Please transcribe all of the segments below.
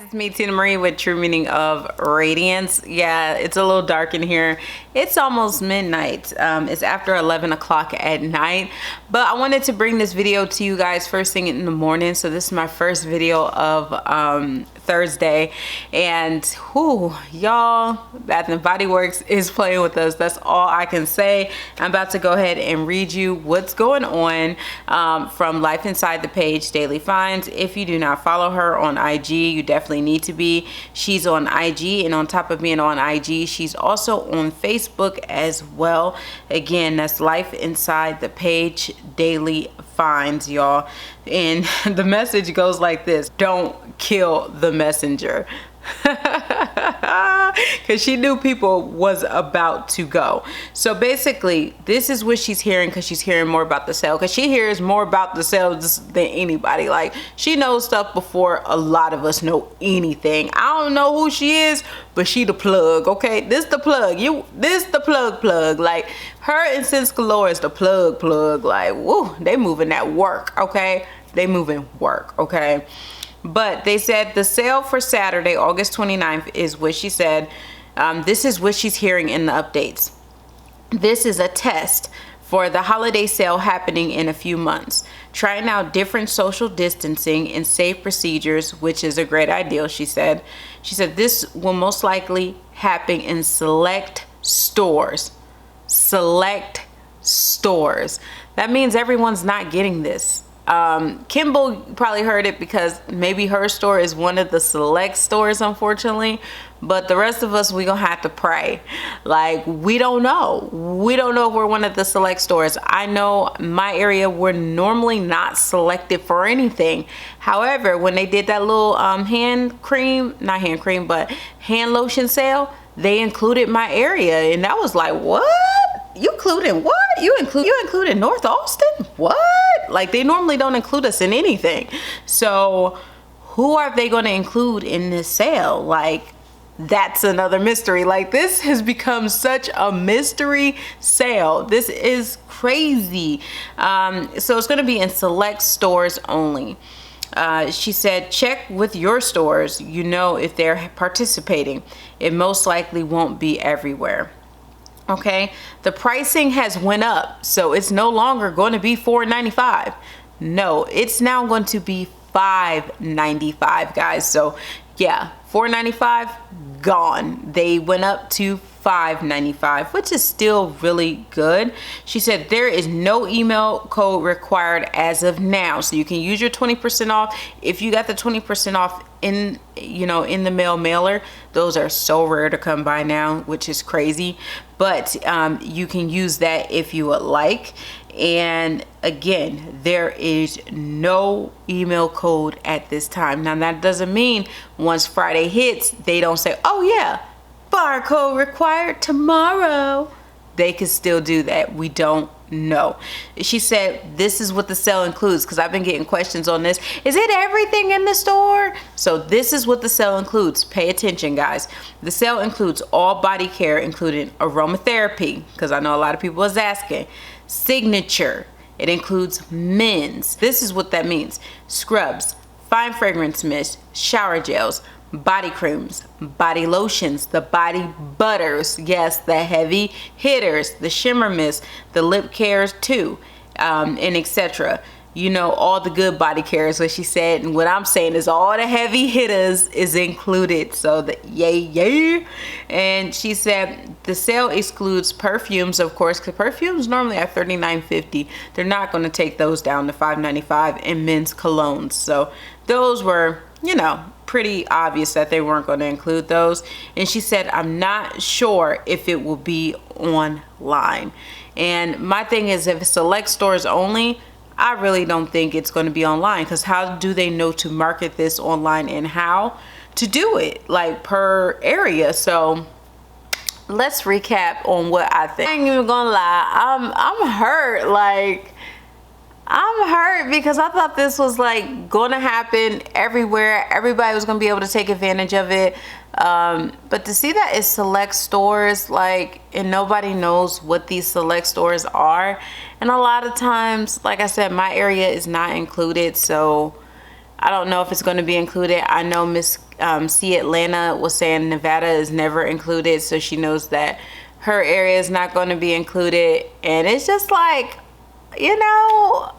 It's me, Tina Marie, with True Meaning of Radiance. Yeah, it's a little dark in here. It's almost midnight. It's after 11 o'clock at night. But I wanted to bring this video to you guys first thing in the morning. So this is my first video of Thursday. And whoo, y'all, Bath and Body Works is playing with us. That's all I can say. I'm about to go ahead and read you what's going on from Life Inside the Page Daily Finds. If you do not follow her on IG, you definitely need to be. She's on IG, and on top of being on IG, she's also on Facebook as well. Again, that's Life Inside the Page Daily Finds, y'all. And the message goes like this: don't kill the messenger. Because she knew people was about to go. So basically, this is what she's hearing, because she's hearing more about the sale, because she hears more about the sales than anybody. Like, she knows stuff before a lot of us know anything. I don't know who she is, but she the plug. Okay, this the plug. This the plug. Like, her and Sense Galore is the plug. Like, woo, they moving that work. Okay, they moving work. Okay. But they said the sale for Saturday, August 29th, is what she said. This is what she's hearing in the updates. This is a test for the holiday sale happening in a few months. Trying out different social distancing and safe procedures, which is a great idea, she said. She said this will most likely happen in select stores. Select stores. That means everyone's not getting this. Kimball probably heard it because maybe her store is one of the select stores, unfortunately, but the rest of us, we gonna have to pray. Like, we don't know if we're one of the select stores. I know my area, we're normally not selected for anything. However, when they did that little hand lotion sale, they included my area, and that was like, what? You including what? You included North Austin? What? Like, they normally don't include us in anything. So who are they going to include in this sale? Like, that's another mystery. Like, this has become such a mystery sale. This is crazy. So it's going to be in select stores only. She said, check with your stores, you know, if they're participating. It most likely won't be everywhere. Okay, the pricing has went up, so it's no longer going to be $4.95. No, it's now going to be $5.95, guys. So yeah, $4.95 gone. They went up to $5.95, which is still really good. She said there is no email code required as of now, so you can use your 20% off. If you got the 20% off in the mailer, those are so rare to come by now, which is crazy, but you can use that if you would like. And again, there is no email code at this time. Now, that doesn't mean once Friday hits, they don't say, oh yeah, barcode required tomorrow. They could still do that. We don't know. She said this is what the sale includes, because I've been getting questions on this. Is it everything in the store? So this is what the sale includes. Pay attention, guys. The sale includes all body care, including aromatherapy, because I know a lot of people was asking. Signature. It includes men's. This is what that means. Scrubs, fine fragrance mist, shower gels, body creams, body lotions, the body butters, yes, the heavy hitters, the shimmer mist, the lip cares too, and etc. You know, all the good body cares, what she said. And what I'm saying is all the heavy hitters is included. So the yay. And she said the sale excludes perfumes, of course, because perfumes normally are $39.50. They're not going to take those down to $5.95, and men's colognes. So those were, pretty obvious that they weren't going to include those. And she said, I'm not sure if it will be online. And my thing is, if it's select stores only, I really don't think it's going to be online, because how do they know to market this online and how to do it, like, per area? So let's recap on what I think. I ain't even gonna lie, I'm hurt. Like, I'm hurt because I thought this was like going to happen everywhere. Everybody was going to be able to take advantage of it. But to see that it's select stores, like, and nobody knows what these select stores are. And a lot of times, like I said, my area is not included. So I don't know if it's going to be included. I know Miss C Atlanta was saying Nevada is never included, so she knows that her area is not going to be included. And it's just like, you know,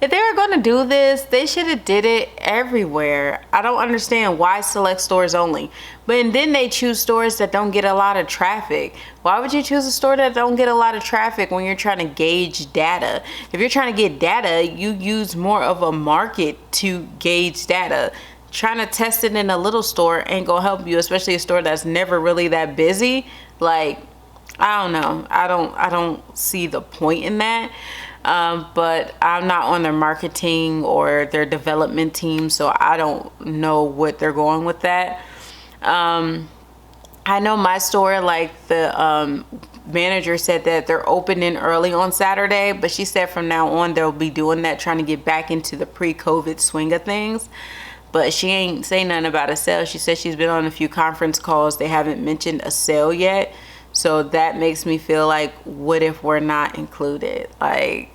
if they were going to do this, they should have did it everywhere. I don't understand why select stores only. But then they choose stores that don't get a lot of traffic. Why would you choose a store that don't get a lot of traffic when you're trying to gauge data? If you're trying to get data, you use more of a market to gauge data. Trying to test it in a little store ain't gonna help you, especially a store that's never really that busy. Like, I don't know. I don't see the point in that. But I'm not on their marketing or their development team, so I don't know what they're going with that. I know my store, like the manager said that they're opening early on Saturday, but she said from now on they'll be doing that, trying to get back into the pre-COVID swing of things. But she ain't say nothing about a sale. She said she's been on a few conference calls. They haven't mentioned a sale yet. So that makes me feel like, what if we're not included? Like,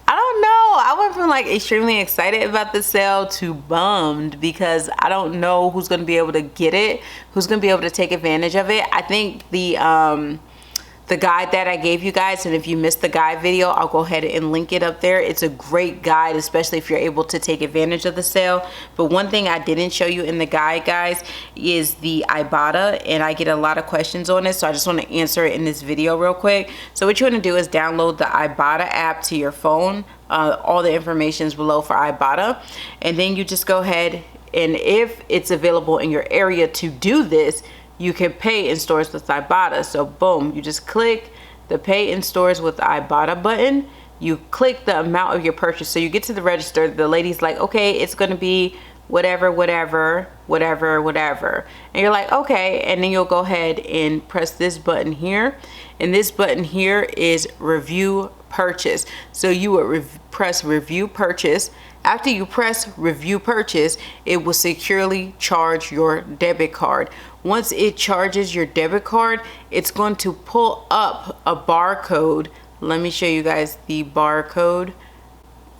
I don't know. I went from like extremely excited about the sale to bummed, because I don't know who's going to be able to get it, who's going to be able to take advantage of it. I think the guide that I gave you guys, and if you missed the guide video, I'll go ahead and link it up there. It's a great guide, especially if you're able to take advantage of the sale. But one thing I didn't show you in the guide, guys, is the Ibotta, and I get a lot of questions on it, so I just want to answer it in this video real quick. So what you want to do is download the Ibotta app to your phone. All the information is below for Ibotta, and then you just go ahead, and if it's available in your area to do this, you can pay in stores with Ibotta. So boom, you just click the pay in stores with Ibotta button. You click the amount of your purchase. So you get to the register, the lady's like, okay, it's gonna be whatever, whatever, whatever, whatever. And you're like, okay, and then you'll go ahead and press this button here. And this button here is review purchase. So you would press review purchase. After you press review purchase, it will securely charge your debit card. Once it charges your debit card, it's going to pull up a barcode. Let me show you guys the barcode.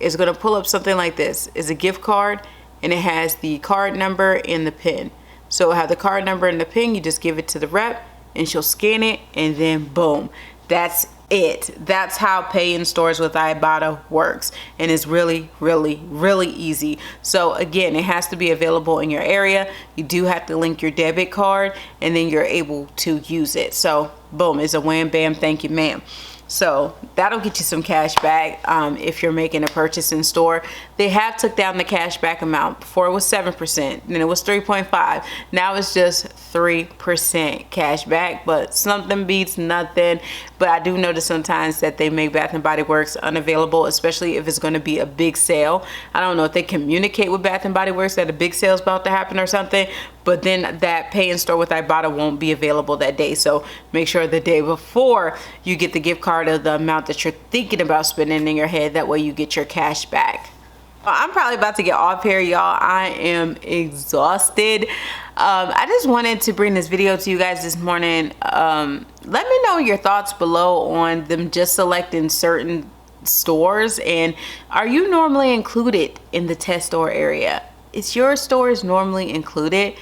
It's going to pull up something like this. It's a gift card, and it has the card number and the PIN. So have the card number and the PIN, you just give it to the rep and she'll scan it, and then boom, that's it. That's how pay in stores with Ibotta works, and it's really, really, really easy. So again, it has to be available in your area. You do have to link your debit card, and then you're able to use it. So boom, it's a wham bam thank you ma'am. So that'll get you some cash back if you're making a purchase in store. They have took down the cash back amount. Before it was 7%, then it was 3.5. Now it's just 3% cash back, but something beats nothing. But I do notice sometimes that they make Bath and Body Works unavailable, especially if it's going to be a big sale. I don't know if they communicate with Bath and Body Works that a big sale is about to happen or something, but then that pay in store with Ibotta won't be available that day. So make sure the day before you get the gift card of the amount that you're thinking about spending in your head. That way you get your cash back. Well, I'm probably about to get off here, y'all. I am exhausted. I just wanted to bring this video to you guys this morning. Let me know your thoughts below on them just selecting certain stores, and are you normally included in the test store area? Is your stores normally included?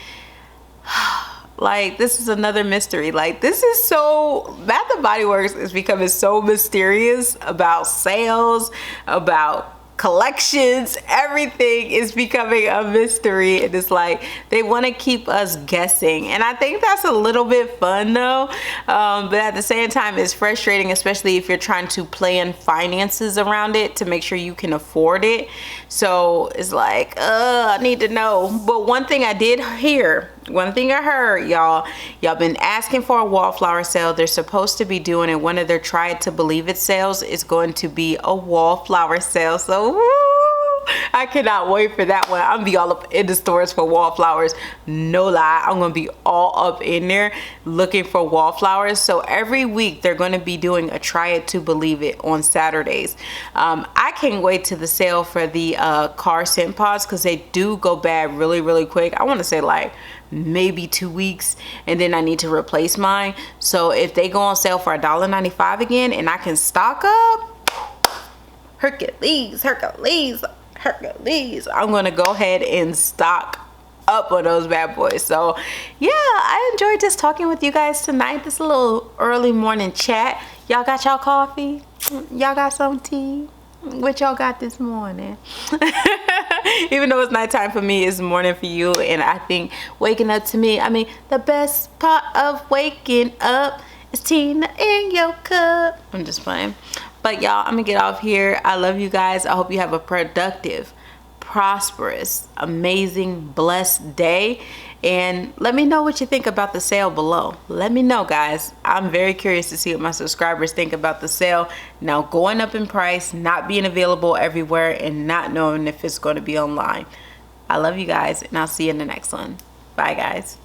Like, this is another mystery. Like, this is so, Bath and Body Works is becoming so mysterious about sales, about collections. Everything is becoming a mystery, and it's like they want to keep us guessing, and I think that's a little bit fun though, but at the same time it's frustrating, especially if you're trying to plan finances around it to make sure you can afford it. So it's like, I need to know. But one thing I did hear, one thing I heard, y'all been asking for a wallflower sale. They're supposed to be doing it. One of their try it to believe it sales is going to be a wallflower sale. So woo, I cannot wait for that one. I'm gonna be all up in the stores for wallflowers. No lie, I'm gonna be all up in there looking for wallflowers. So every week they're gonna be doing a try it to believe it on Saturdays. I can't wait to the sale for the car scent pods, because they do go bad really, really quick. I want to say like maybe 2 weeks, and then I need to replace mine. So if they go on sale for $1.95 again and I can stock up, Hercules, Hercules. I'm gonna go ahead and stock up on those bad boys. So yeah, I enjoyed just talking with you guys tonight. This little early morning chat. Y'all got y'all coffee? Y'all got some tea? What y'all got this morning? Even though it's nighttime for me, it's morning for you. And I think waking up to me, I mean, the best part of waking up is Tina in your cup. I'm just playing. But y'all, I'm gonna get off here. I love you guys. I hope you have a productive, prosperous, amazing, blessed day. And let me know what you think about the sale below. Let me know, guys. I'm very curious to see what my subscribers think about the sale now going up in price, not being available everywhere, and not knowing if it's going to be online. I love you guys, and I'll see you in the next one. Bye, guys.